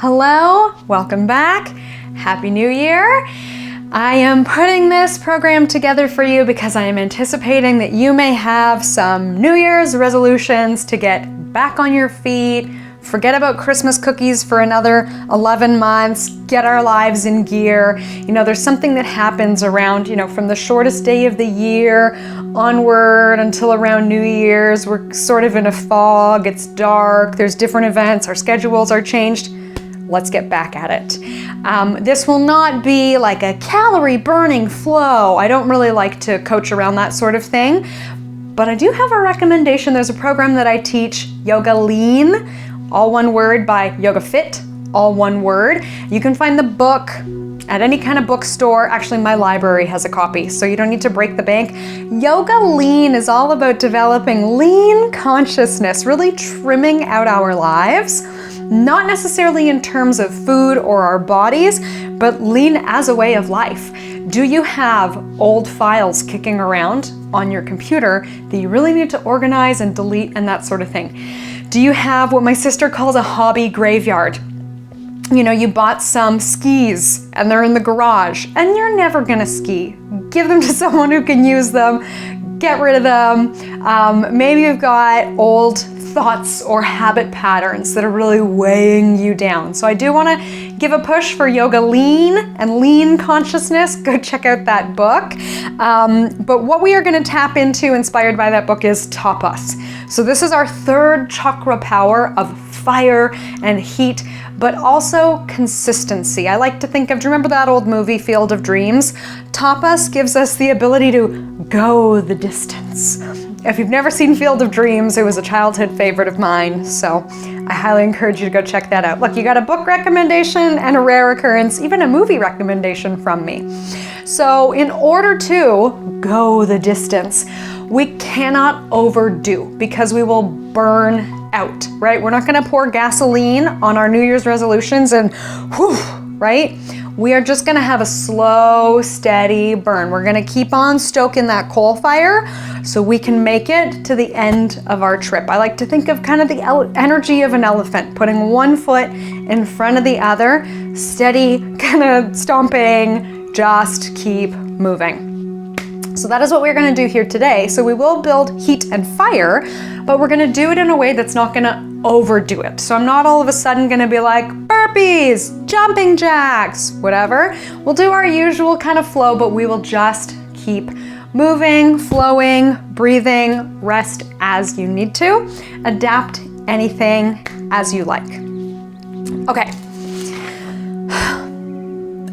Hello, welcome back. Happy New Year. I am putting this program together for you because I am anticipating that you may have some New Year's resolutions to get back on your feet, forget about Christmas cookies for another 11 months, get our lives in gear. You know, there's something that happens around, from the shortest day of the year onward until around New Year's. We're sort of in a fog, it's dark, there's different events, our schedules are changed. Let's get back at it. This will not be like a calorie burning flow. I don't really like to coach around that sort of thing, but I do have a recommendation. There's a program that I teach, Yoga Lean, all one word, by Yoga Fit, all one word. You can find the book at any kind of bookstore. Actually, my library has a copy, so you don't need to break the bank. Yoga Lean is all about developing lean consciousness, really trimming out our lives. Not necessarily in terms of food or our bodies, but lean as a way of life. Do you have old files kicking around on your computer that you really need to organize and delete and that sort of thing? Do you have what my sister calls a hobby graveyard? You bought some skis and they're in the garage and you're never gonna ski. Give them to someone who can use them, get rid of them. Maybe you've got old thoughts or habit patterns that are really weighing you down. So I do want to give a push for Yoga Lean and lean consciousness. Go check out that book. But what we are going to tap into, inspired by that book, is tapas. So this is our third chakra power of fire and heat, but also consistency. I like to think of, do you remember that old movie, Field of Dreams? Tapas gives us the ability to go the distance. If you've never seen Field of Dreams, it was a childhood favorite of mine, so I highly encourage you to go check that out. Look, you got a book recommendation and a rare occurrence, even a movie recommendation from me. So in order to go the distance, we cannot overdo because we will burn out, right? We're not gonna pour gasoline on our New Year's resolutions and whew, right? We are just gonna have a slow, steady burn. We're gonna keep on stoking that coal fire so we can make it to the end of our trip. I like to think of kind of the energy of an elephant, putting one foot in front of the other, steady, kind of stomping, just keep moving. So that is what we're gonna do here today. So we will build heat and fire, but we're gonna do it in a way that's not gonna overdo it. So I'm not all of a sudden gonna be like, burpees, jumping jacks, whatever. We'll do our usual kind of flow, but we will just keep moving, flowing, breathing, rest as you need to, adapt anything as you like. Okay,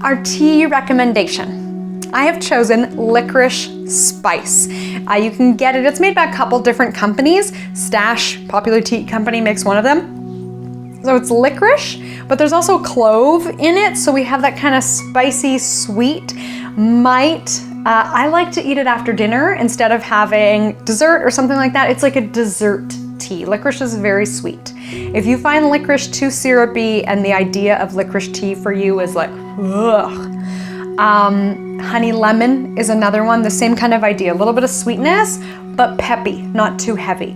our tea recommendation. I have chosen Licorice Spice. You can get it, it's made by a couple different companies. Stash, popular tea company, makes one of them. So it's licorice, but there's also clove in it, so we have that kind of spicy, sweet. I like to eat it after dinner instead of having dessert or something like that. It's like a dessert tea. Licorice is very sweet. If you find licorice too syrupy and the idea of licorice tea for you is like, ugh. Honey lemon is another one, the same kind of idea, a little bit of sweetness, but peppy, not too heavy.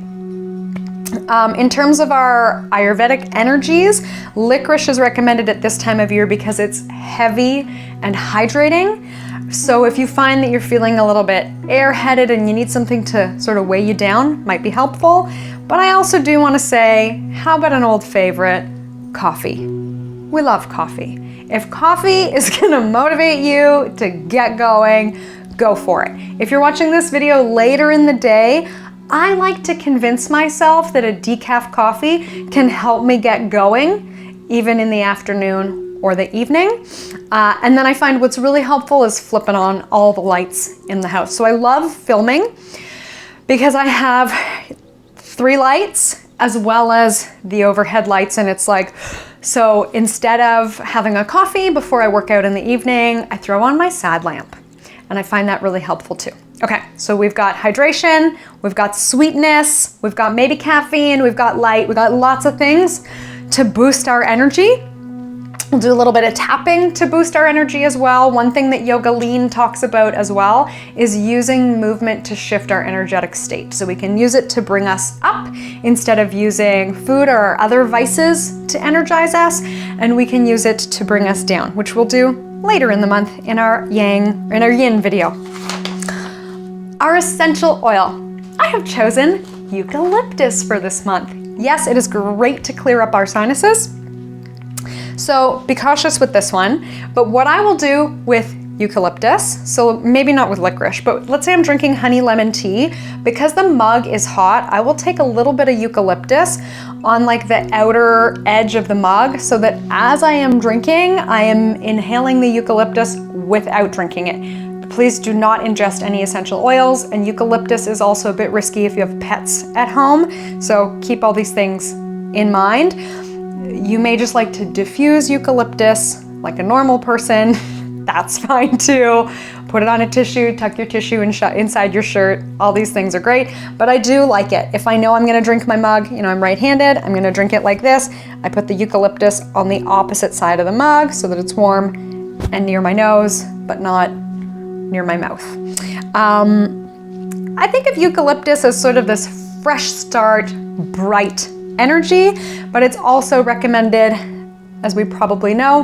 In terms of our Ayurvedic energies, licorice is recommended at this time of year because it's heavy and hydrating. So if you find that you're feeling a little bit airheaded and you need something to sort of weigh you down, might be helpful. But I also do want to say, how about an old favorite, coffee? We love coffee. If coffee is gonna motivate you to get going, go for it. If you're watching this video later in the day, I like to convince myself that a decaf coffee can help me get going, even in the afternoon or the evening. And then I find what's really helpful is flipping on all the lights in the house. So I love filming because I have 3 lights as well as the overhead lights, and it's like, so instead of having a coffee before I work out in the evening, I throw on my sad lamp, and I find that really helpful too. Okay, so we've got hydration, we've got sweetness, we've got maybe caffeine, we've got light, we've got lots of things to boost our energy. We'll do a little bit of tapping to boost our energy as well. One thing that Yoga Lean talks about as well is using movement to shift our energetic state. So we can use it to bring us up instead of using food or other vices to energize us, and we can use it to bring us down, which we'll do later in the month in our yin video. Our essential oil. I have chosen eucalyptus for this month. Yes, it is great to clear up our sinuses. So be cautious with this one, but what I will do with eucalyptus, so maybe not with licorice, but let's say I'm drinking honey lemon tea, because the mug is hot, I will take a little bit of eucalyptus on like the outer edge of the mug so that as I am drinking, I am inhaling the eucalyptus without drinking it. Please do not ingest any essential oils, and eucalyptus is also a bit risky if you have pets at home, so keep all these things in mind. You may just like to diffuse eucalyptus like a normal person. That's fine too. Put it on a tissue, tuck your tissue inside your shirt. All these things are great, but I do like it. If I know I'm gonna drink my mug, I'm right-handed, I'm gonna drink it like this. I put the eucalyptus on the opposite side of the mug so that it's warm and near my nose, but not near my mouth. I think of eucalyptus as sort of this fresh start, bright energy, but it's also recommended, as we probably know,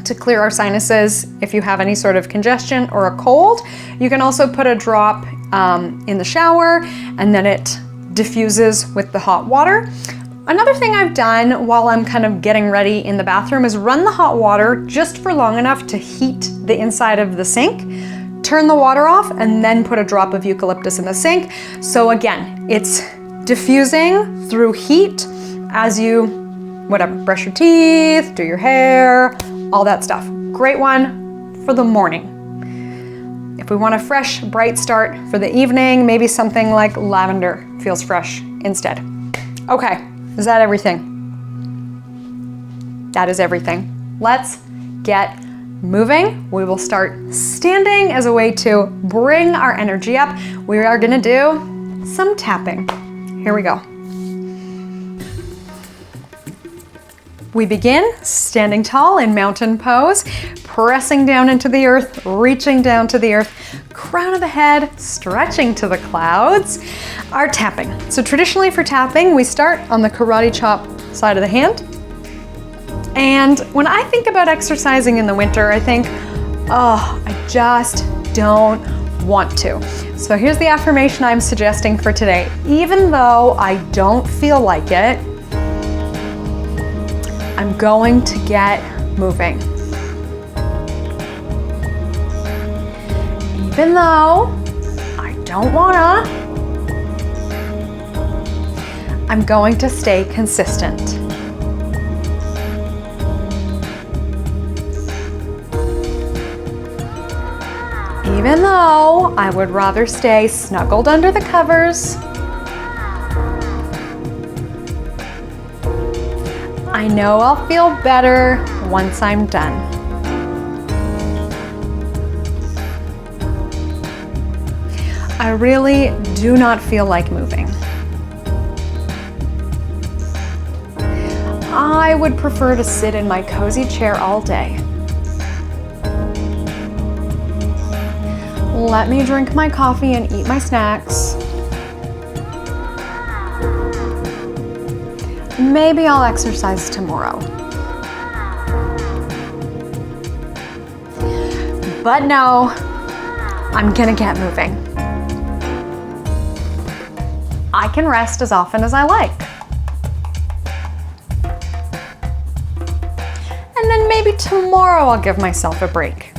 to clear our sinuses if you have any sort of congestion or a cold. You can also put a drop in the shower, and then it diffuses with the hot water. Another thing I've done while I'm kind of getting ready in the bathroom is run the hot water just for long enough to heat the inside of the sink, turn the water off, and then put a drop of eucalyptus in the sink. So again, it's diffusing through heat as you, brush your teeth, do your hair, all that stuff. Great one for the morning. If we want a fresh, bright start for the evening, maybe something like lavender feels fresh instead. Okay, is that everything? That is everything. Let's get moving. We will start standing as a way to bring our energy up. We are gonna do some tapping. Here we go. We begin standing tall in mountain pose, pressing down into the earth, reaching down to the earth, crown of the head, stretching to the clouds. Our tapping. So traditionally for tapping, we start on the karate chop side of the hand. And when I think about exercising in the winter, I think, oh, I just don't want to. So here's the affirmation I'm suggesting for today. Even though I don't feel like it, I'm going to get moving. Even though I don't wanna, I'm going to stay consistent. Even though I would rather stay snuggled under the covers, I know I'll feel better once I'm done. I really do not feel like moving. I would prefer to sit in my cozy chair all day. Let me drink my coffee and eat my snacks. Maybe I'll exercise tomorrow. But no, I'm gonna get moving. I can rest as often as I like. And then maybe tomorrow I'll give myself a break.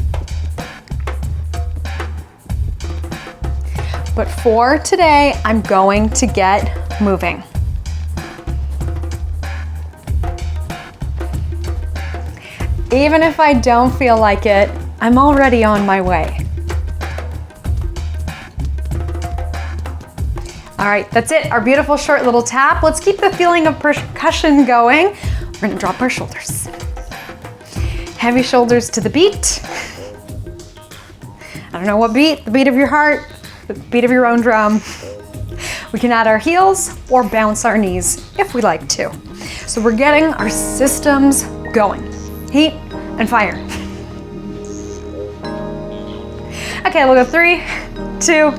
But for today, I'm going to get moving. Even if I don't feel like it, I'm already on my way. All right, that's it, our beautiful short little tap. Let's keep the feeling of percussion going. We're gonna drop our shoulders. Heavy shoulders to the beat. I don't know what beat, the beat of your heart, the beat of your own drum. We can add our heels or bounce our knees if we like to. So we're getting our systems going. heat, and fire. Okay, we'll go 3, 2,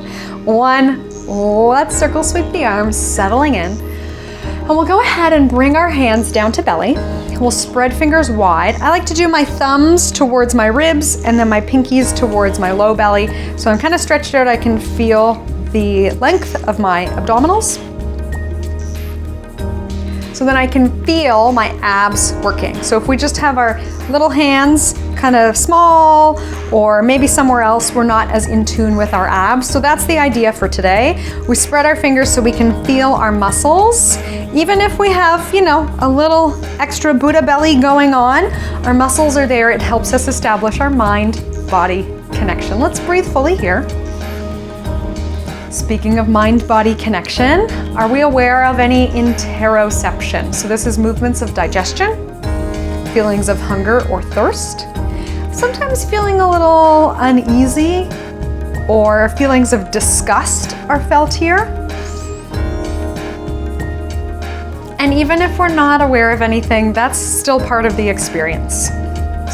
1. Let's circle sweep the arms, settling in. And we'll go ahead and bring our hands down to belly. We'll spread fingers wide. I like to do my thumbs towards my ribs and then my pinkies towards my low belly. So I'm kind of stretched out. I can feel the length of my abdominals. So then I can feel my abs working. So if we just have our little hands kind of small, or maybe somewhere else, we're not as in tune with our abs. So that's the idea for today. We spread our fingers so we can feel our muscles. Even if we have, a little extra Buddha belly going on, our muscles are there. It helps us establish our mind-body connection. Let's breathe fully here. Speaking of mind-body connection, are we aware of any interoception? So this is movements of digestion, feelings of hunger or thirst, sometimes feeling a little uneasy, or feelings of disgust are felt here. And even if we're not aware of anything, that's still part of the experience.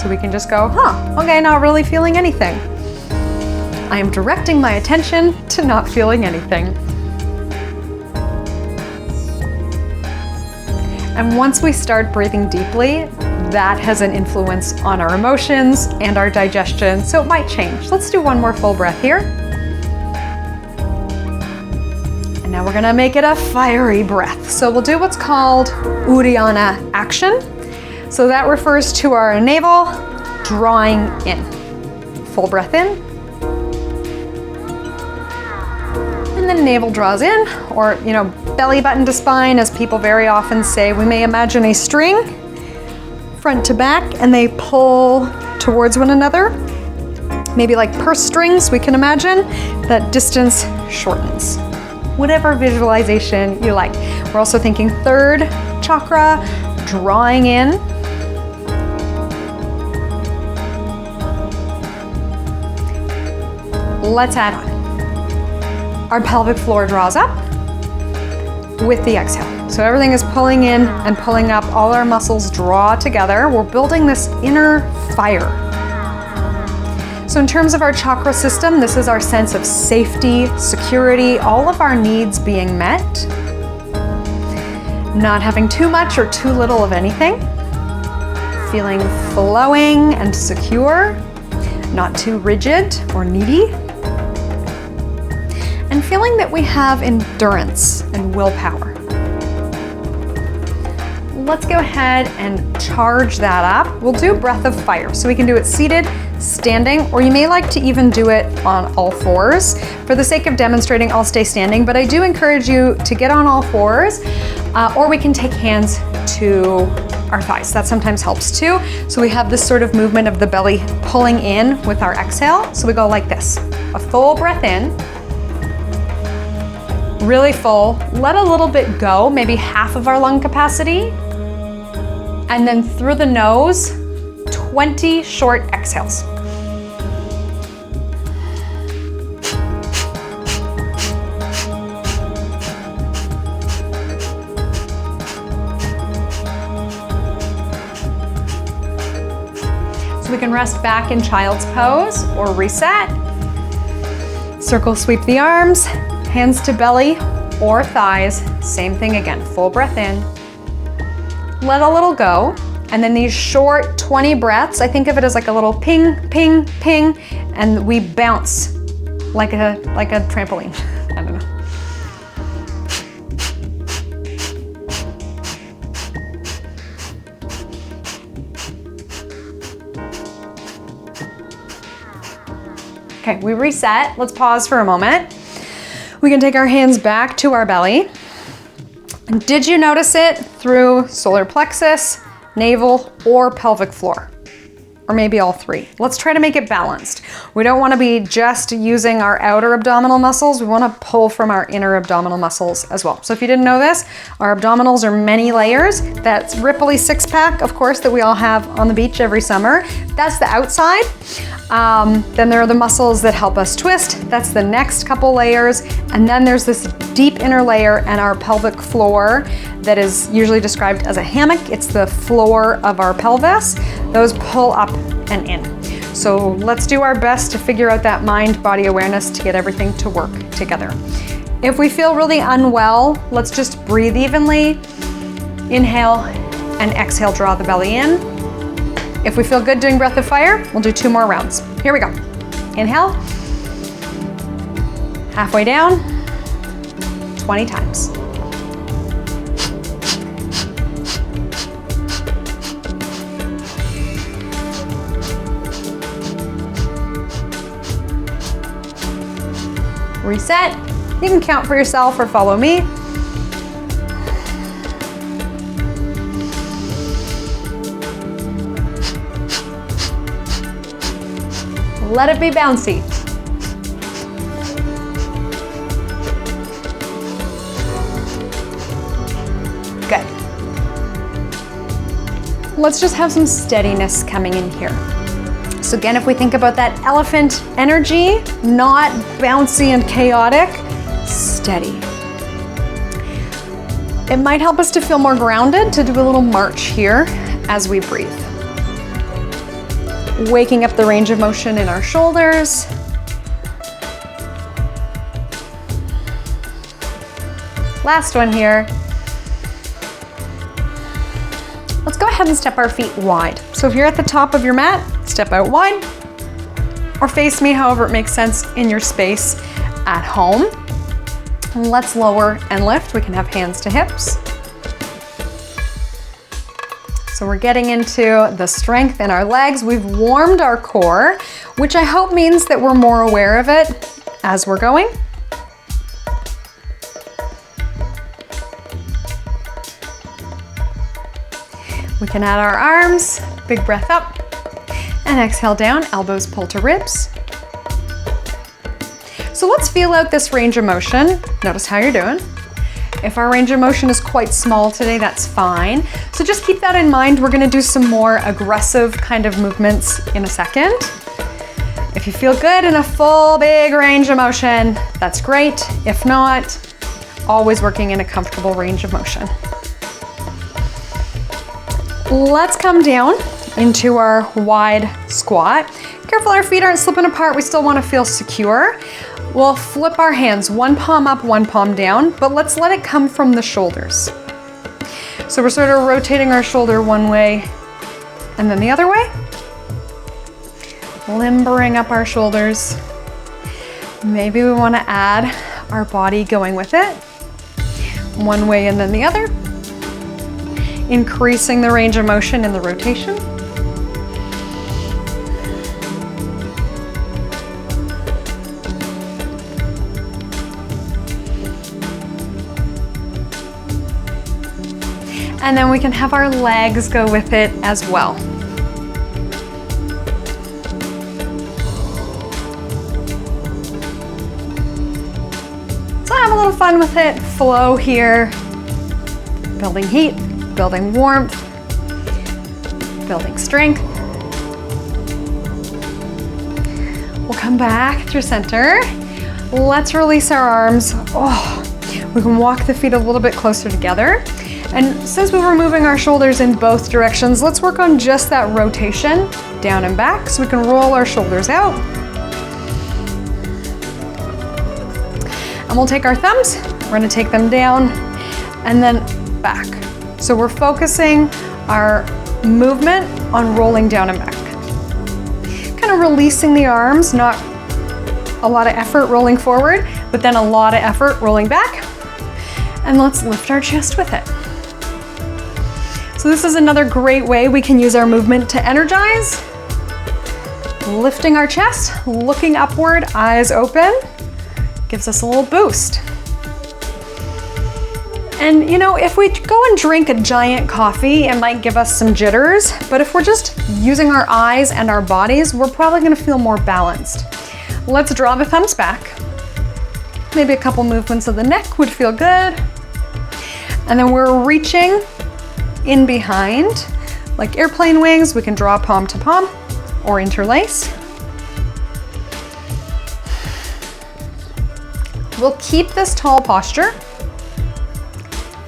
So we can just go, okay, not really feeling anything. I am directing my attention to not feeling anything. And once we start breathing deeply, that has an influence on our emotions and our digestion, so it might change. Let's do one more full breath here. And now we're gonna make it a fiery breath. So we'll do what's called Uddiyana action. So that refers to our navel drawing in. Full breath in. And then navel draws in, or belly button to spine, as people very often say. We may imagine a string front to back, and they pull towards one another. Maybe like purse strings, we can imagine. That distance shortens. Whatever visualization you like. We're also thinking third chakra, drawing in. Let's add on. Our pelvic floor draws up with the exhale. So everything is pulling in and pulling up. All our muscles draw together. We're building this inner fire. So in terms of our chakra system, this is our sense of safety, security, all of our needs being met. Not having too much or too little of anything. Feeling flowing and secure, not too rigid or needy. And feeling that we have endurance and willpower. Let's go ahead and charge that up. We'll do breath of fire. So we can do it seated, standing, or you may like to even do it on all fours. For the sake of demonstrating, I'll stay standing, but I do encourage you to get on all fours, or we can take hands to our thighs. That sometimes helps too. So we have this sort of movement of the belly pulling in with our exhale. So we go like this. A full breath in. Really full. Let a little bit go, maybe half of our lung capacity. And then through the nose, 20 short exhales. So we can rest back in child's pose or reset. Circle sweep the arms. Hands to belly or thighs, same thing again, full breath in. Let a little go, and then these short 20 breaths, I think of it as like a little ping, ping, ping, and we bounce like a trampoline. I don't know. Okay, we reset. Let's pause for a moment. We can take our hands back to our belly. And did you notice it through solar plexus, navel, or pelvic floor? Or maybe all three. Let's try to make it balanced. We don't want to be just using our outer abdominal muscles. We want to pull from our inner abdominal muscles as well. So if you didn't know this, our abdominals are many layers. That's Ripley six-pack, of course, that we all have on the beach every summer. That's the outside. Then there are the muscles that help us twist. That's the next couple layers. And then there's this deep inner layer and our pelvic floor that is usually described as a hammock. It's the floor of our pelvis. those pull up and in. So let's do our best to figure out that mind-body awareness to get everything to work together. If we feel really unwell, let's just breathe evenly. Inhale and exhale, draw the belly in. If we feel good doing breath of fire, we'll do 2 more rounds. Here we go. Inhale. Halfway down. 20 times. Reset. You can count for yourself or follow me. Let it be bouncy. Good. Let's just have some steadiness coming in here. So again, if we think about that elephant energy, not bouncy and chaotic, steady. It might help us to feel more grounded to do a little march here as we breathe. Waking up the range of motion in our shoulders. Last one here. Let's go ahead and step our feet wide. So if you're at the top of your mat, step out wide, or face me however it makes sense in your space at home. Let's lower and lift. We can have hands to hips. So we're getting into the strength in our legs. We've warmed our core, which I hope means that we're more aware of it as we're going. We can add our arms, big breath up, and exhale down, elbows pull to ribs. So let's feel out this range of motion. Notice how you're doing. If our range of motion is quite small today, that's fine. So just keep that in mind. We're gonna do some more aggressive kind of movements in a second. If you feel good in a full big range of motion, that's great. If not, always working in a comfortable range of motion. Let's come down into our wide squat. Careful our feet aren't slipping apart. We still want to feel secure. We'll flip our hands, one palm up, one palm down, but let's let it come from the shoulders. So we're sort of rotating our shoulder one way and then the other way. Limbering up our shoulders. Maybe we want to add our body going with it. One way and then the other. Increasing the range of motion in the rotation. And then we can have our legs go with it as well. So have a little fun with it, flow here, building heat, building warmth, building strength. We'll come back through center. Let's release our arms. Oh, we can walk the feet a little bit closer together. And since we were moving our shoulders in both directions, let's work on just that rotation, down and back, so we can roll our shoulders out. And we'll take our thumbs, we're gonna take them down and then back. So we're focusing our movement on rolling down and back. Kind of releasing the arms, not a lot of effort rolling forward, but then a lot of effort rolling back. And let's lift our chest with it. So this is another great way we can use our movement to energize. Lifting our chest, looking upward, eyes open, gives us a little boost. And you know, if we go and drink a giant coffee, it might give us some jitters, but if we're just using our eyes and our bodies, we're probably gonna feel more balanced. Let's draw the thumbs back. Maybe a couple movements of the neck would feel good. And then we're reaching in behind, like airplane wings. We can draw palm to palm or interlace. We'll keep this tall posture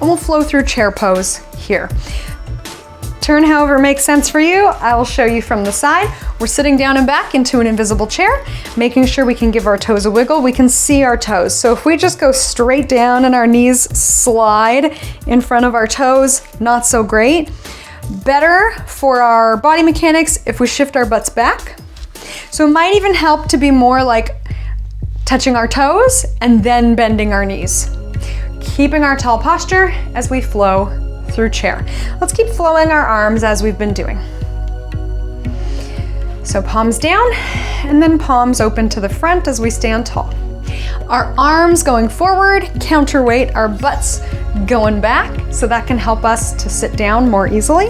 and we'll flow through chair pose here. Turn however makes sense for you. I will show you from the side. We're sitting down and back into an invisible chair, making sure we can give our toes a wiggle. We can see our toes. So if we just go straight down and our knees slide in front of our toes, not so great. Better for our body mechanics if we shift our butts back. So it might even help to be more like touching our toes and then bending our knees. Keeping our tall posture as we flow through chair. Let's keep flowing our arms as we've been doing. So palms down and then palms open to the front as we stand tall. Our arms going forward, counterweight our butts going back, so that can help us to sit down more easily.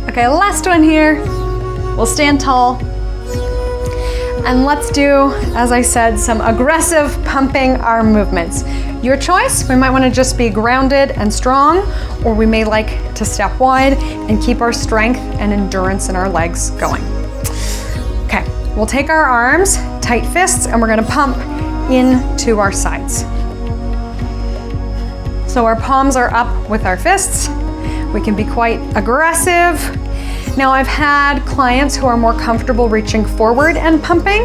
Okay, last one here. We'll stand tall. And let's do, as I said, some aggressive pumping arm movements. Your choice, we might want to just be grounded and strong, or we may like to step wide and keep our strength and endurance in our legs going. Okay, we'll take our arms, tight fists, and we're going to pump into our sides. So our palms are up with our fists. We can be quite aggressive. Now I've had clients who are more comfortable reaching forward and pumping,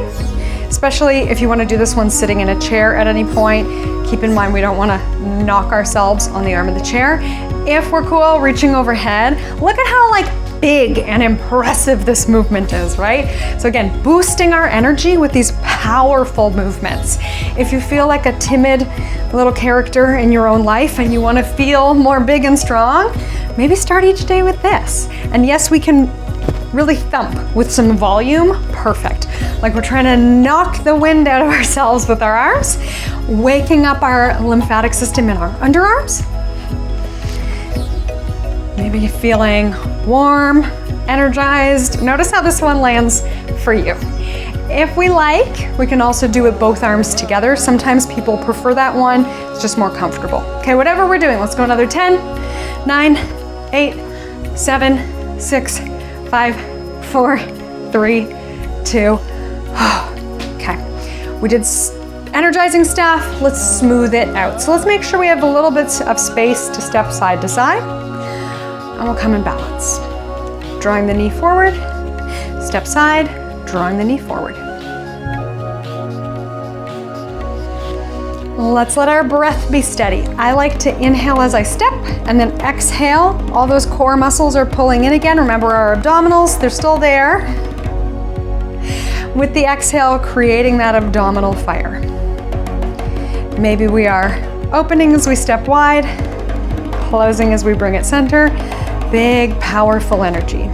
especially if you want to do this one sitting in a chair at any point. Keep in mind we don't want to knock ourselves on the arm of the chair. If we're cool, reaching overhead, look at how big and impressive this movement is, right? So again, boosting our energy with these powerful movements. If you feel like a timid little character in your own life and you want to feel more big and strong, maybe start each day with this. And yes, we can really thump with some volume, perfect. Like we're trying to knock the wind out of ourselves with our arms, waking up our lymphatic system in our underarms. Maybe feeling warm, energized. Notice how this one lands for you. If we like, we can also do it both arms together. Sometimes people prefer that one. It's just more comfortable. Okay, whatever we're doing, let's go another 10, 9, 8, 7, 6, 5, 4, 3, 2. Okay, we did energizing stuff. Let's smooth it out. So let's make sure we have a little bit of space to step side to side. And we'll come in balance. Drawing the knee forward, step side, drawing the knee forward. Let's let our breath be steady. I like to inhale as I step and then exhale. All those core muscles are pulling in again. Remember our abdominals, they're still there. With the exhale, creating that abdominal fire. Maybe we are opening as we step wide, closing as we bring it center. Big, powerful energy.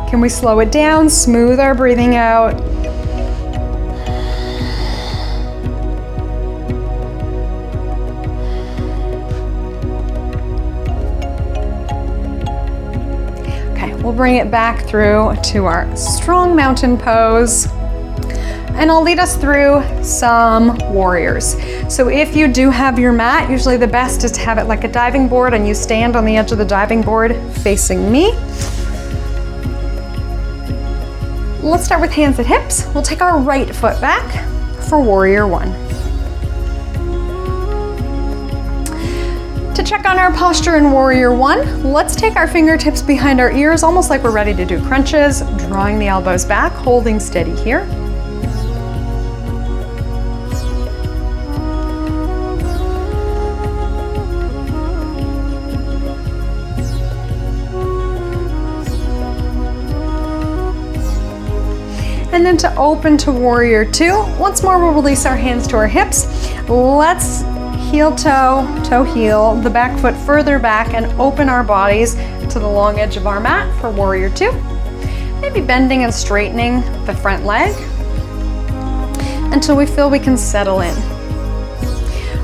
Can we slow it down, smooth our breathing out? Okay, we'll bring it back through to our strong mountain pose. And I'll lead us through some warriors. So if you do have your mat, usually the best is to have it like a diving board and you stand on the edge of the diving board facing me. Let's start with hands at hips. We'll take our right foot back for warrior one. To check on our posture in warrior one, let's take our fingertips behind our ears, almost like we're ready to do crunches, drawing the elbows back, holding steady here. And then to open to warrior two. Once more, we'll release our hands to our hips. Let's heel toe, toe heel, the back foot further back and open our bodies to the long edge of our mat for warrior two. Maybe bending and straightening the front leg until we feel we can settle in.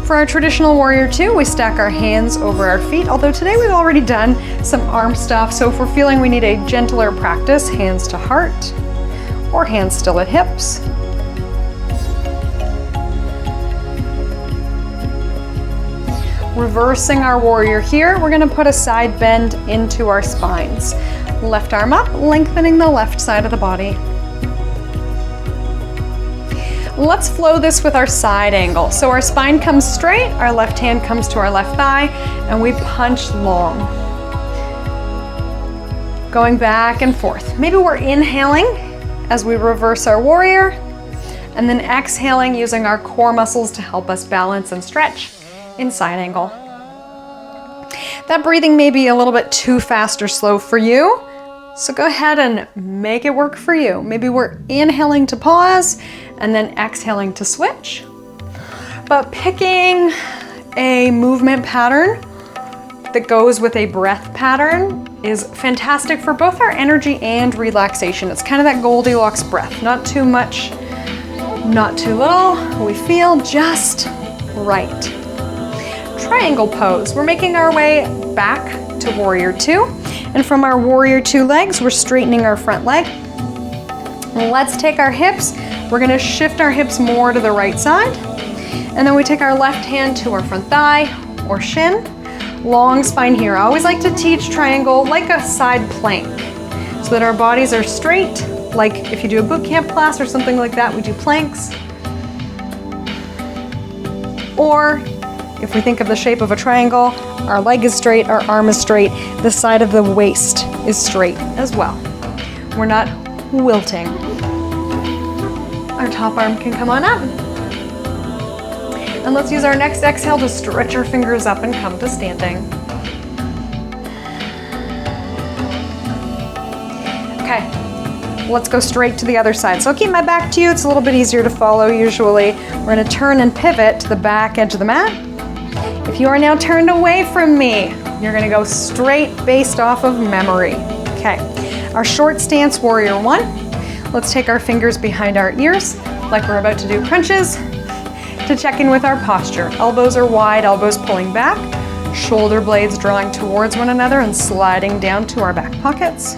For our traditional warrior two, we stack our hands over our feet, although today we've already done some arm stuff, so if we're feeling we need a gentler practice, hands to heart or hands still at hips. Reversing our warrior here, we're going to put a side bend into our spines. Left arm up, lengthening the left side of the body. Let's flow this with our side angle. So our spine comes straight, our left hand comes to our left thigh, and we punch long. Going back and forth. Maybe we're inhaling as we reverse our warrior, and then exhaling using our core muscles to help us balance and stretch in side angle. That breathing may be a little bit too fast or slow for you, so go ahead and make it work for you. Maybe we're inhaling to pause and then exhaling to switch. But picking a movement pattern that goes with a breath pattern is fantastic for both our energy and relaxation. It's kind of that Goldilocks breath. Not too much, not too little. We feel just right. Triangle pose. We're making our way back to warrior two. And from our warrior two legs, we're straightening our front leg. Let's take our hips. We're gonna shift our hips more to the right side. And then we take our left hand to our front thigh or shin. Long spine here. I always like to teach triangle like a side plank so that our bodies are straight. Like if you do a boot camp class or something like that, we do planks. Or if we think of the shape of a triangle, our leg is straight, our arm is straight, the side of the waist is straight as well. We're not wilting. Our top arm can come on up. And let's use our next exhale to stretch our fingers up and come to standing. Okay, let's go straight to the other side. So I'll keep my back to you, it's a little bit easier to follow usually. We're gonna turn and pivot to the back edge of the mat. If you are now turned away from me, you're gonna go straight based off of memory. Okay, our short stance warrior one. Let's take our fingers behind our ears like we're about to do crunches to check in with our posture. Elbows are wide, elbows pulling back, shoulder blades drawing towards one another and sliding down to our back pockets.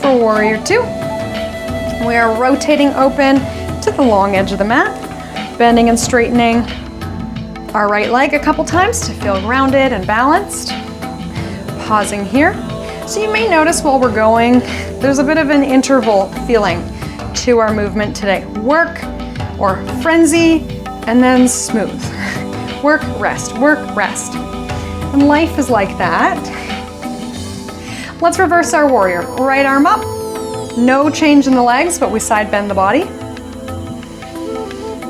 For warrior two, we are rotating open to the long edge of the mat, bending and straightening our right leg a couple times to feel grounded and balanced. Pausing here. So you may notice while we're going, there's a bit of an interval feeling to our movement today. Work or frenzy, and then smooth. Work, rest, and life is like that. Let's reverse our warrior. Right arm up, no change in the legs, but we side bend the body.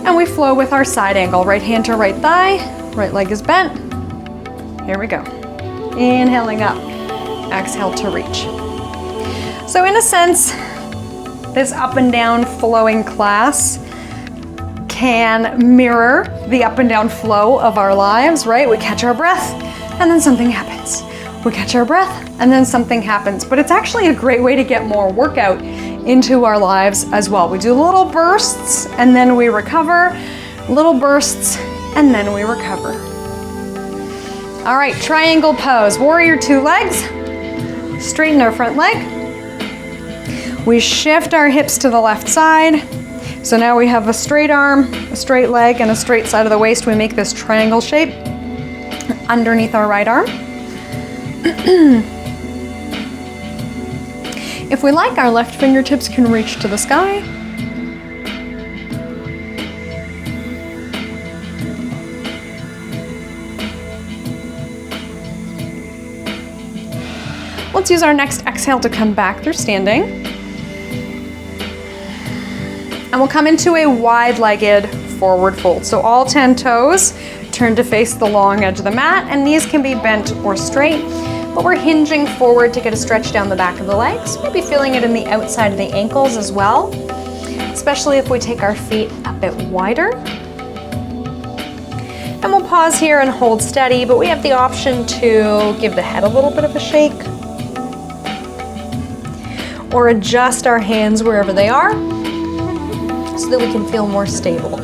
And we flow with our side angle. Right hand to right thigh, right leg is bent. Here we go. Inhaling up, exhale to reach. So in a sense, this up and down flowing class can mirror the up and down flow of our lives, right? We catch our breath and then something happens. We catch our breath and then something happens. But it's actually a great way to get more workout into our lives as well. We do little bursts and then we recover, little bursts and then we recover. All right, triangle pose. Warrior two legs, straighten our front leg. We shift our hips to the left side. So now we have a straight arm, a straight leg, and a straight side of the waist. We make this triangle shape underneath our right arm. If we like, our left fingertips can reach to the sky. Let's use our next exhale to come back through standing. And we'll come into a wide-legged forward fold. So all 10 toes turn to face the long edge of the mat, and knees can be bent or straight. But we're hinging forward to get a stretch down the back of the legs. Maybe feeling it in the outside of the ankles as well, especially if we take our feet a bit wider. And we'll pause here and hold steady, but we have the option to give the head a little bit of a shake or adjust our hands wherever they are so that we can feel more stable.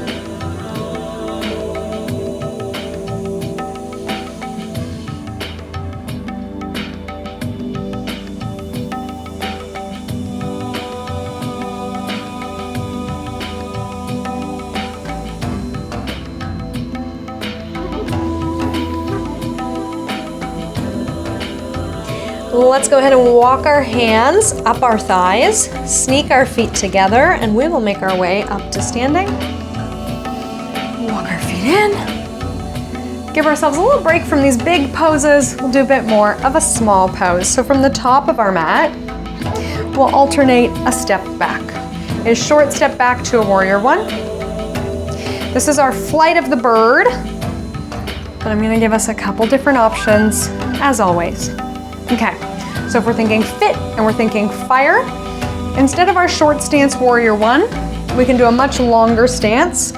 Let's go ahead and walk our hands up our thighs, sneak our feet together, and we will make our way up to standing. Walk our feet in. Give ourselves a little break from these big poses. We'll do a bit more of a small pose. So from the top of our mat, we'll alternate a step back. A short step back to a warrior one. This is our flight of the bird, but I'm gonna give us a couple different options as always. Okay, so if we're thinking fit and we're thinking fire, instead of our short stance warrior one, we can do a much longer stance.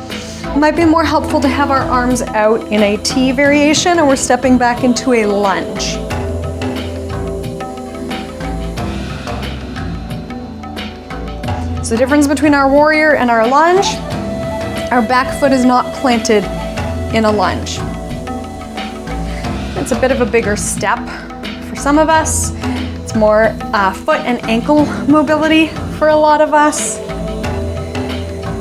It might be more helpful to have our arms out in a T variation and we're stepping back into a lunge. So the difference between our warrior and our lunge, our back foot is not planted in a lunge. It's a bit of a bigger step. Some of us, it's more foot and ankle mobility for a lot of us.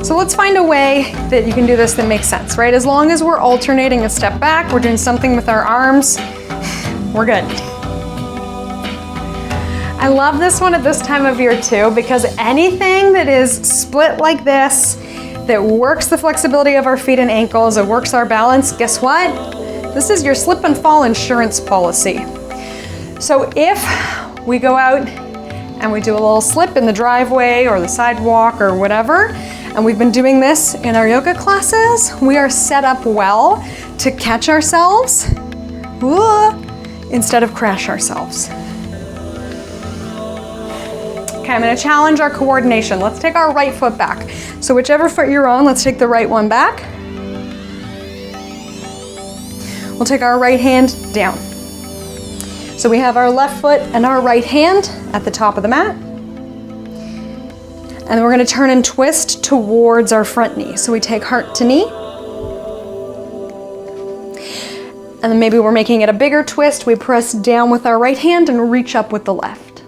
So let's find a way that you can do this that makes sense, right? As long as we're alternating a step back, we're doing something with our arms, we're good. I love this one at this time of year too, because anything that is split like this, that works the flexibility of our feet and ankles, it works our balance, guess what? This is your slip and fall insurance policy. So if we go out and we do a little slip in the driveway or the sidewalk or whatever, and we've been doing this in our yoga classes, we are set up well to catch ourselves instead of crash ourselves. Okay, I'm gonna challenge our coordination. Let's take our right foot back. So whichever foot you're on, let's take the right one back. We'll take our right hand down. So we have our left foot and our right hand at the top of the mat. And then we're gonna turn and twist towards our front knee. So we take heart to knee. And then maybe we're making it a bigger twist. We press down with our right hand and reach up with the left.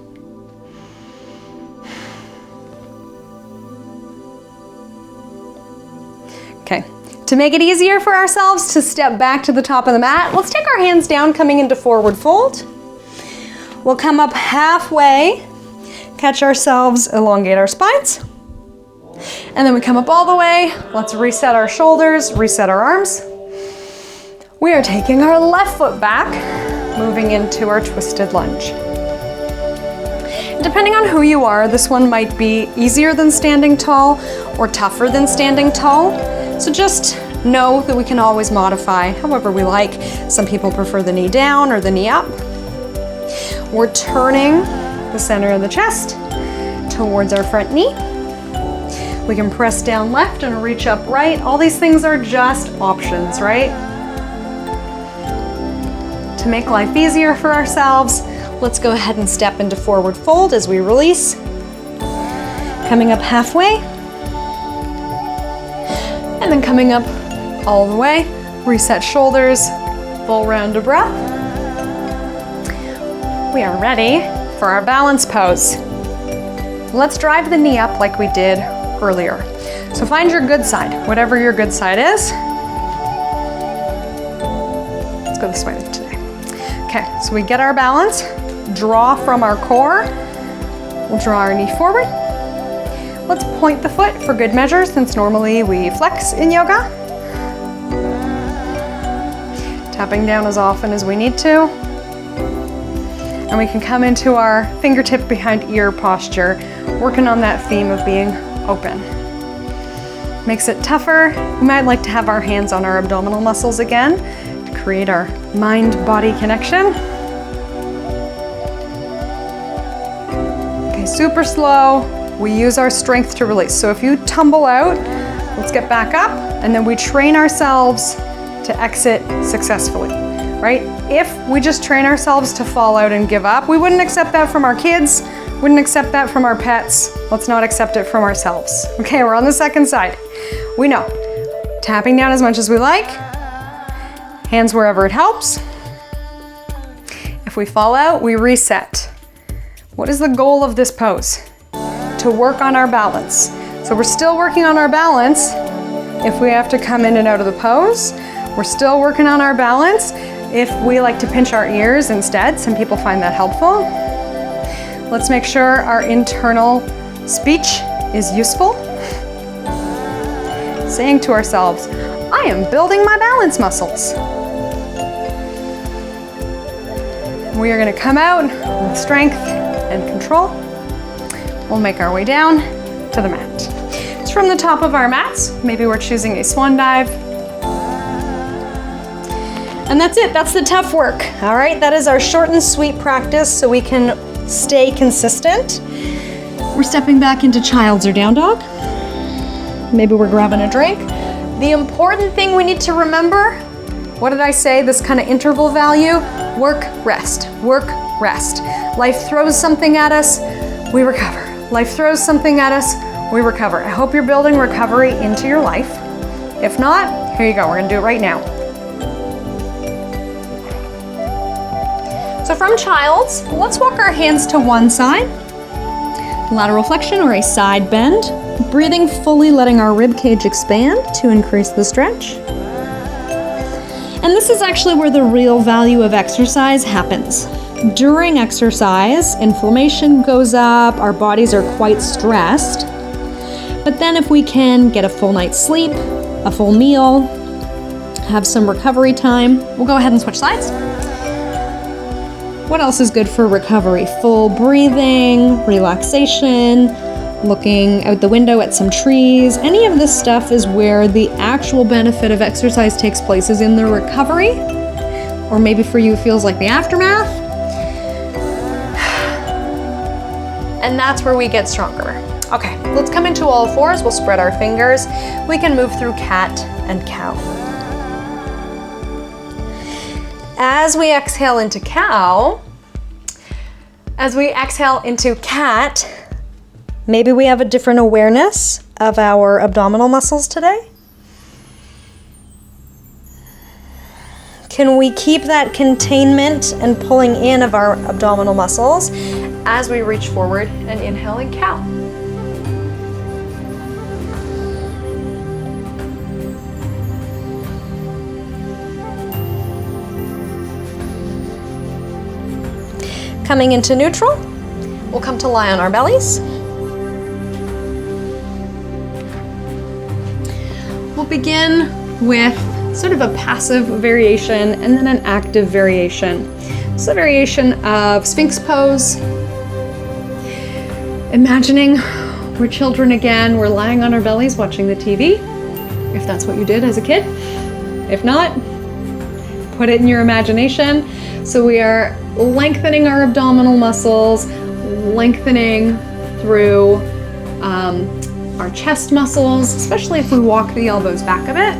Okay. To make it easier for ourselves to step back to the top of the mat, let's take our hands down, coming into forward fold. We'll come up halfway, catch ourselves, elongate our spines. And then we come up all the way. Let's reset our shoulders, reset our arms. We are taking our left foot back, moving into our twisted lunge. Depending on who you are, this one might be easier than standing tall or tougher than standing tall. So just know that we can always modify however we like. Some people prefer the knee down or the knee up. We're turning the center of the chest towards our front knee. We can press down left and reach up right. All these things are just options, right? To make life easier for ourselves, let's go ahead and step into forward fold as we release. Coming up halfway. And then coming up all the way. Reset shoulders, full round of breath. We are ready for our balance pose. Let's drive the knee up like we did earlier. So find your good side, whatever your good side is. Let's go this way today. Okay, so we get our balance, draw from our core. We'll draw our knee forward. Let's point the foot for good measure, since normally we flex in yoga. Tapping down as often as we need to. And we can come into our fingertip behind ear posture, working on that theme of being open. Makes it tougher. We might like to have our hands on our abdominal muscles again to create our mind-body connection. Okay, super slow. We use our strength to release. So if you tumble out, let's get back up, and then we train ourselves to exit successfully, right? If we just train ourselves to fall out and give up, we wouldn't accept that from our kids, wouldn't accept that from our pets. Let's not accept it from ourselves. Okay, we're on the second side. We know, tapping down as much as we like, hands wherever it helps. If we fall out, we reset. What is the goal of this pose? To work on our balance. So we're still working on our balance. If we have to come in and out of the pose, we're still working on our balance. If we like to pinch our ears instead, some people find that helpful. Let's make sure our internal speech is useful. Saying to ourselves, I am building my balance muscles. We are going to come out with strength and control. We'll make our way down to the mat. It's from the top of our mats. Maybe we're choosing a swan dive. And that's it. That's the tough work. All right, that is our short and sweet practice so we can stay consistent. We're stepping back into child's or down dog. Maybe we're grabbing a drink. The important thing we need to remember, what did I say? This kind of interval value, work, rest, work, rest. Life throws something at us, we recover. Life throws something at us, we recover. I hope you're building recovery into your life. If not, here you go, we're gonna do it right now. So from child's, let's walk our hands to one side. Lateral flexion or a side bend. Breathing fully, letting our rib cage expand to increase the stretch. And this is actually where the real value of exercise happens. During exercise, inflammation goes up, our bodies are quite stressed. But then if we can get a full night's sleep, a full meal, have some recovery time, we'll go ahead and switch sides. What else is good for recovery? Full breathing, relaxation, looking out the window at some trees. Any of this stuff is where the actual benefit of exercise takes place, is in the recovery, or maybe for you it feels like the aftermath. And that's where we get stronger. Okay, let's come into all fours. We'll spread our fingers. We can move through cat and cow. As we exhale into cow, as we exhale into cat, maybe we have a different awareness of our abdominal muscles today. Can we keep that containment and pulling in of our abdominal muscles as we reach forward and inhale in cow? Coming into neutral, we'll come to lie on our bellies. We'll begin with sort of a passive variation and then an active variation. It's a variation of Sphinx pose. Imagining we're children again, we're lying on our bellies watching the TV, if that's what you did as a kid. If not, put it in your imagination. So we are lengthening our abdominal muscles, lengthening through our chest muscles, especially if we walk the elbows back a bit.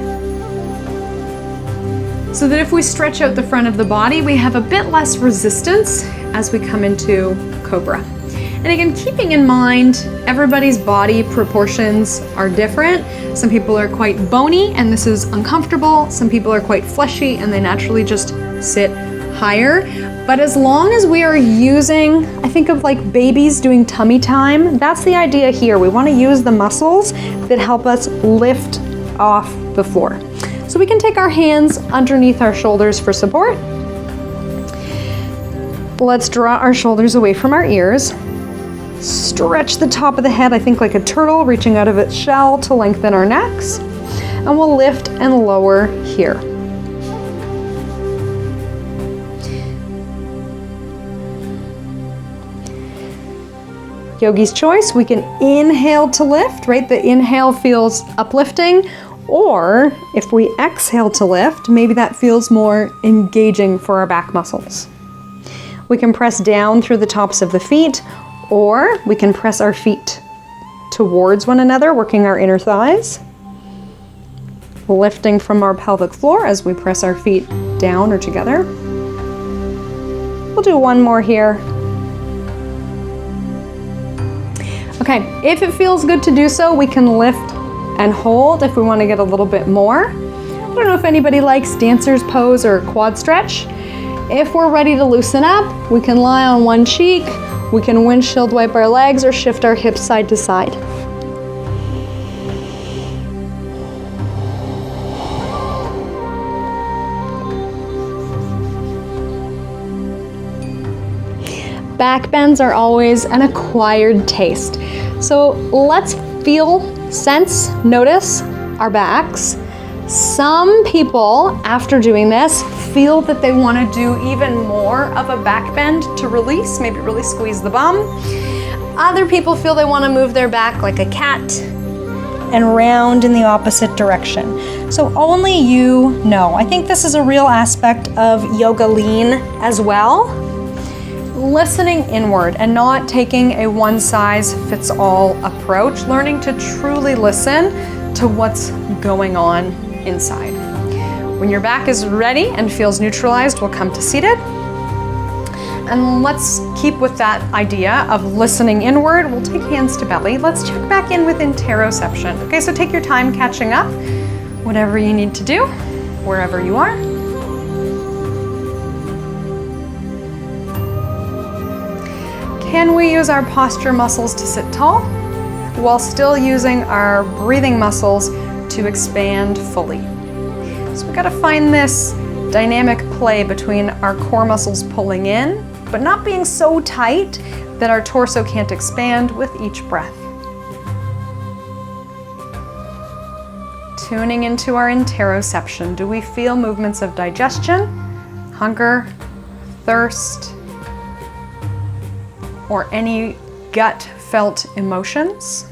So that if we stretch out the front of the body, we have a bit less resistance as we come into Cobra. And again, keeping in mind, everybody's body proportions are different. Some people are quite bony and this is uncomfortable. Some people are quite fleshy and they naturally just sit higher. But as long as we are using, I think of like babies doing tummy time, that's the idea here. We want to use the muscles that help us lift off the floor. So we can take our hands underneath our shoulders for support. Let's draw our shoulders away from our ears. Stretch the top of the head, I think like a turtle reaching out of its shell to lengthen our necks. And we'll lift and lower here. Yogi's choice, we can inhale to lift, right? The inhale feels uplifting, or if we exhale to lift, maybe that feels more engaging for our back muscles. We can press down through the tops of the feet, or we can press our feet towards one another, working our inner thighs. lifting from our pelvic floor as we press our feet down or together. We'll do one more here. Okay, if it feels good to do so, we can lift and hold if we want to get a little bit more. I don't know if anybody likes dancer's pose or quad stretch. If we're ready to loosen up, we can lie on one cheek, we can windshield wipe our legs or shift our hips side to side. Back bends are always an acquired taste. So let's feel, sense, notice our backs. Some people, after doing this, feel that they want to do even more of a back bend to release, maybe really squeeze the bum. Other people feel they want to move their back like a cat and round in the opposite direction. So only you know. I think this is a real aspect of yoga lean as well. Listening inward and not taking a one-size-fits-all approach, learning to truly listen to what's going on inside. When your back is ready and feels neutralized, we'll come to seated. And let's keep with that idea of listening inward. We'll take hands to belly. Let's check back in with interoception. Okay, so take your time catching up, whatever you need to do, wherever you are. Can we use our posture muscles to sit tall while still using our breathing muscles to expand fully? So we gotta find this dynamic play between our core muscles pulling in, but not being so tight that our torso can't expand with each breath. Tuning into our interoception. Do we feel movements of digestion, hunger, thirst, or any gut-felt emotions?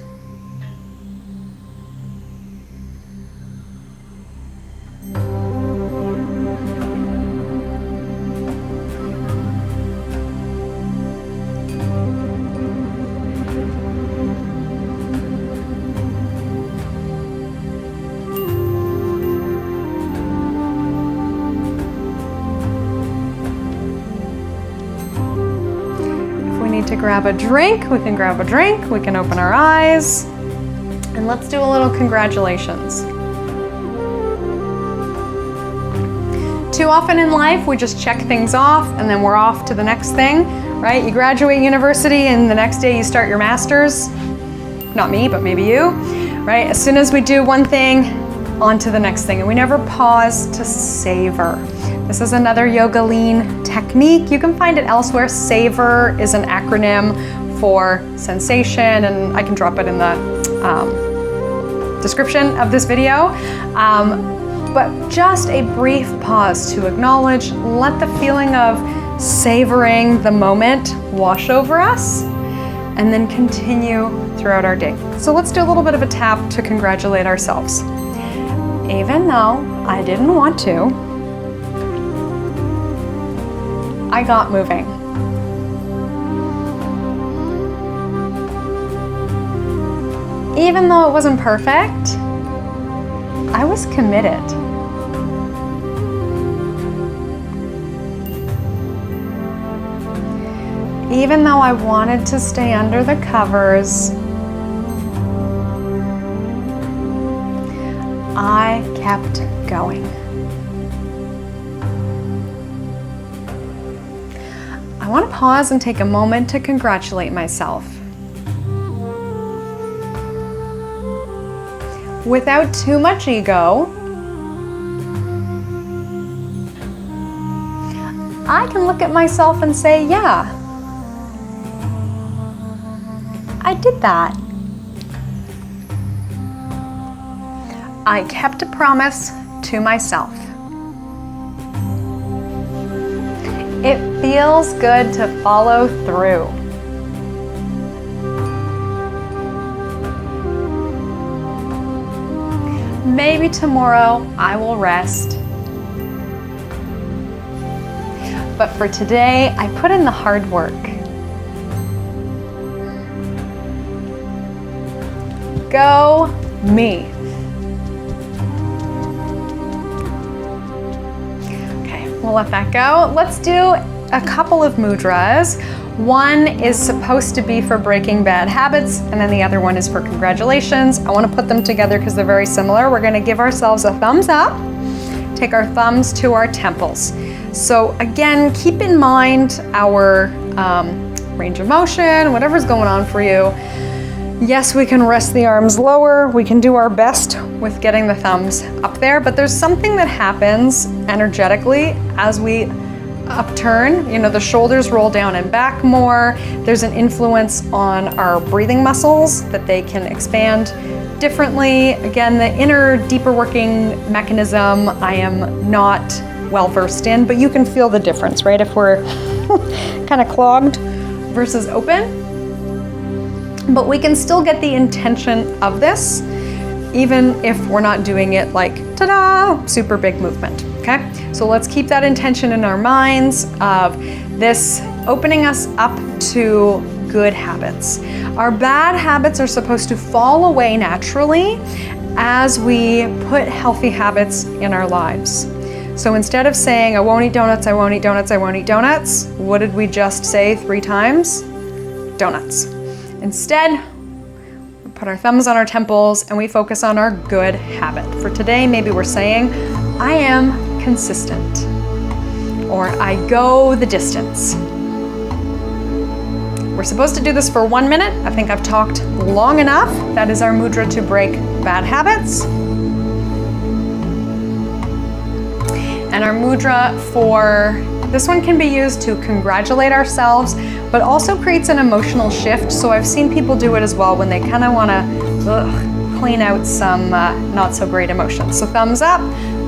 To grab a drink, we can grab a drink, we can open our eyes, and let's do a little congratulations. Too often in life, we just check things off and then we're off to the next thing, right? You graduate university and the next day you start your master's. Not me, but maybe you, right? As soon as we do one thing, on to the next thing, and we never pause to savor. This is another yoga lean technique. You can find it elsewhere. Savor is an acronym for sensation, and I can drop it in the description of this video. But just a brief pause to acknowledge, let the feeling of savoring the moment wash over us, and then continue throughout our day. So let's do a little bit of a tap to congratulate ourselves. Even though I didn't want to, I got moving. Even though it wasn't perfect, I was committed. Even though I wanted to stay under the covers, I kept going. I want to pause and take a moment to congratulate myself. Without too much ego, I can look at myself and say, yeah, I did that. I kept a promise to myself. It feels good to follow through. Maybe tomorrow I will rest. But for today, I put in the hard work. Go me. We'll let that go. Let's do a couple of mudras. One is supposed to be for breaking bad habits, and then the other one is for congratulations. I want to put them together because they're very similar. We're going to give ourselves a thumbs up, take our thumbs to our temples. So again, keep in mind our range of motion, whatever's going on for you. Yes, we can rest the arms lower. We can do our best with getting the thumbs up there, but there's something that happens energetically as we upturn. You know, the shoulders roll down and back more. There's an influence on our breathing muscles that they can expand differently. Again, the inner, deeper working mechanism I am not well versed in, but you can feel the difference, right? If we're kind of clogged versus open. But we can still get the intention of this, even if we're not doing it like, ta-da, super big movement, okay? So let's keep that intention in our minds of this opening us up to good habits. Our bad habits are supposed to fall away naturally as we put healthy habits in our lives. So instead of saying, I won't eat donuts, I won't eat donuts, I won't eat donuts, what did we just say 3 times? Donuts. Instead, we put our thumbs on our temples and we focus on our good habit. For today, maybe we're saying, I am consistent, or I go the distance. We're supposed to do this for 1 minute. I think I've talked long enough. That is our mudra to break bad habits. And our mudra for this one can be used to congratulate ourselves, but also creates an emotional shift. So I've seen people do it as well when they kind of want to clean out some not so great emotions. So thumbs up,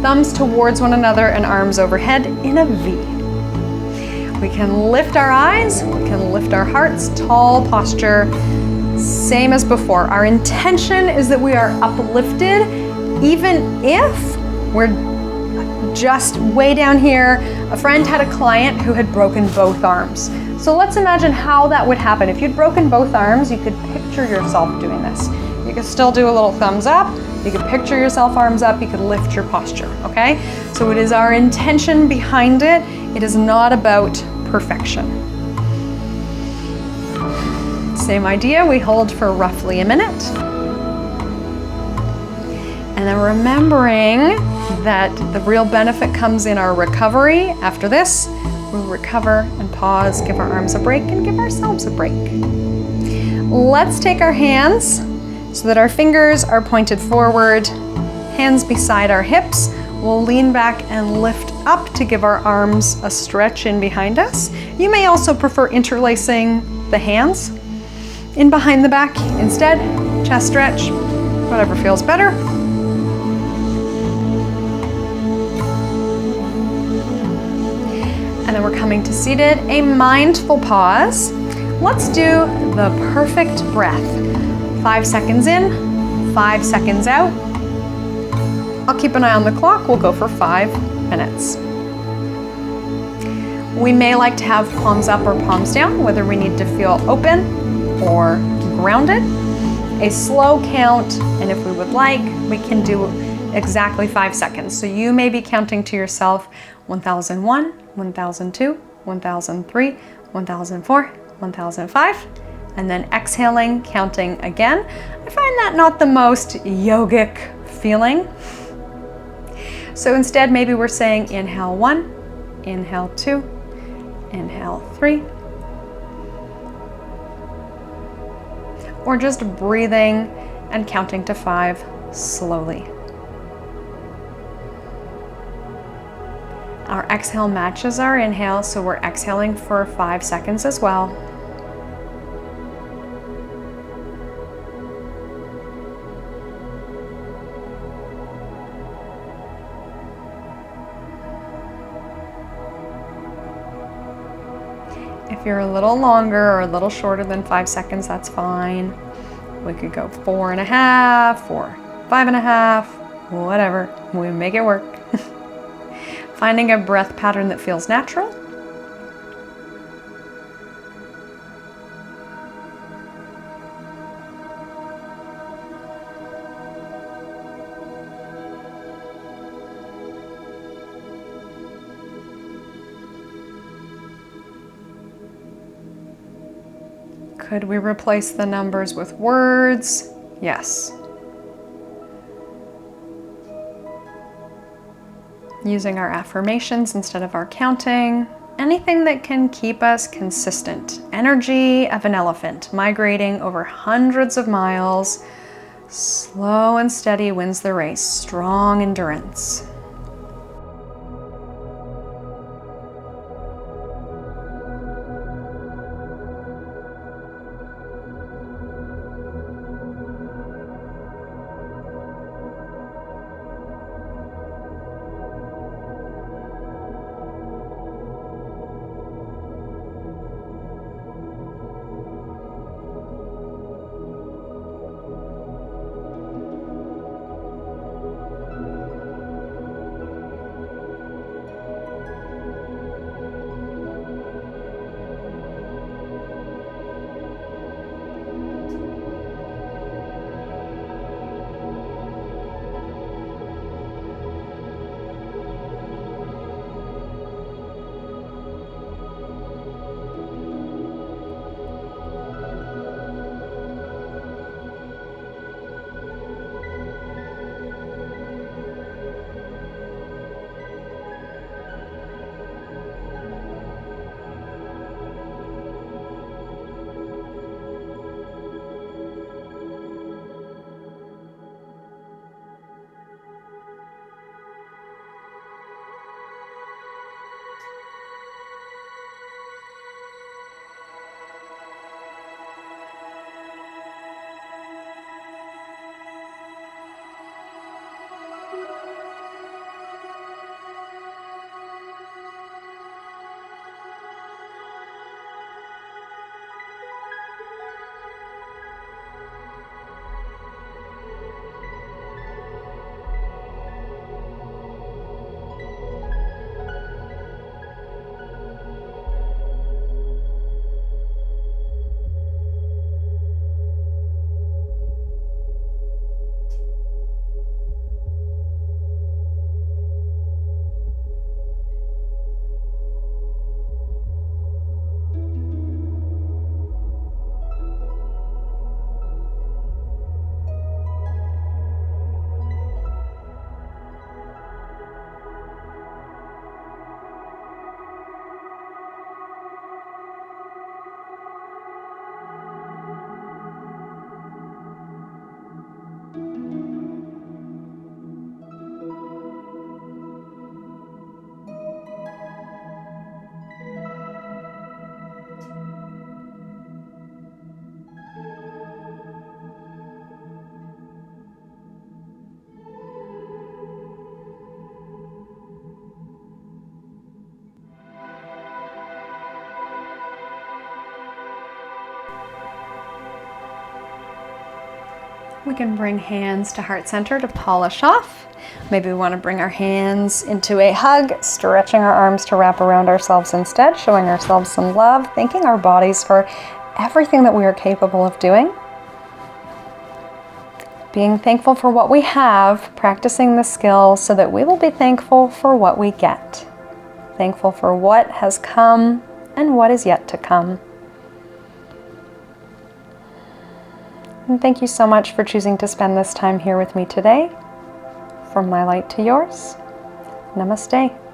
thumbs towards one another, and arms overhead in a V. We can lift our eyes, we can lift our hearts, tall posture, same as before. Our intention is that we are uplifted, even if we're just way down here. A friend had a client who had broken both arms. So let's imagine how that would happen. If you'd broken both arms, you could picture yourself doing this. You could still do a little thumbs up. You could picture yourself arms up. You could lift your posture, okay? So it is our intention behind it. It is not about perfection. Same idea, we hold for roughly a minute. And then remembering that the real benefit comes in our recovery. After this, we'll recover and pause, give our arms a break, and give ourselves a break. Let's take our hands so that our fingers are pointed forward, hands beside our hips. We'll lean back and lift up to give our arms a stretch in behind us. You may also prefer interlacing the hands in behind the back instead. Chest stretch, whatever feels better. And then we're coming to seated, a mindful pause. Let's do the perfect breath. 5 seconds in, 5 seconds out. I'll keep an eye on the clock. We'll go for 5 minutes. We may like to have palms up or palms down, whether we need to feel open or grounded. A slow count, and if we would like, we can do exactly 5 seconds. So you may be counting to yourself 1001, 1002, 1003, 1004, 1005, and then exhaling, counting again. I find that not the most yogic feeling. So instead, maybe we're saying inhale 1, inhale 2, inhale 3, or just breathing and counting to 5 slowly. Our exhale matches our inhale, so we're exhaling for 5 seconds as well. If you're a little longer or a little shorter than 5 seconds, that's fine. We could go 4.5 or 5.5, whatever. We make it work. Finding a breath pattern that feels natural. Could we replace the numbers with words? Yes. Using our affirmations instead of our counting. Anything that can keep us consistent. Energy of an elephant, migrating over hundreds of miles. Slow and steady wins the race. Strong endurance. We can bring hands to heart center to polish off. Maybe we want to bring our hands into a hug, stretching our arms to wrap around ourselves instead, showing ourselves some love, thanking our bodies for everything that we are capable of doing. Being thankful for what we have, practicing the skill so that we will be thankful for what we get. Thankful for what has come and what is yet to come. And thank you so much for choosing to spend this time here with me today. From my light to yours, namaste.